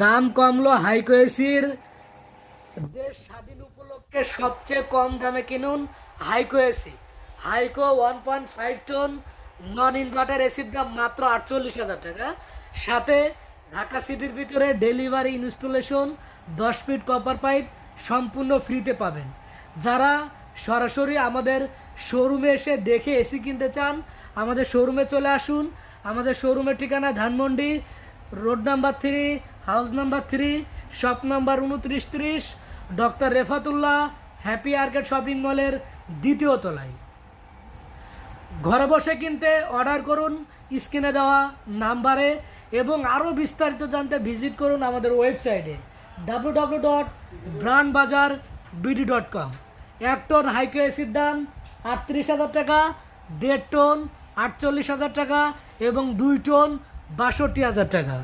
দাম কমলো হাইকো এসির। দেশ স্বাধীন উপলক্ষে সবচেয়ে কম দামে কিনুন হাইকো এসি। হাইকো 1.5 টন নন ইনভার্টার এসির দাম মাত্র 48,000 টাকা। সাথে ঢাকা সিটির ভিতরে delivery, installation, 10 feet copper pipe সম্পূর্ণ ফ্রিতে পাবেন। যারা সরাসরি আমাদের শোরুমে এসে দেখে এসি কিনতে চান, আমাদের শোরুমে চলে আসুন। আমাদের শোরুমের ঠিকানা Dhanmondi road number 3, house number 3, shop number 2930, doctor Refatullah happy arcade shopping মলের 2য় তলায়। ঘরে বসে কিনতে অর্ডার করুন স্ক্রিনে দেওয়া নাম্বারে, এবং আরও বিস্তারিত জানতে ভিজিট করুন আমাদের ওয়েবসাইটে www.brandbazarbd.com। 1 টন হাইকো এসির দাম 38,000 টাকা, 1.5 টন 48,000 টাকা এবং 2 টন 62,000 টাকা।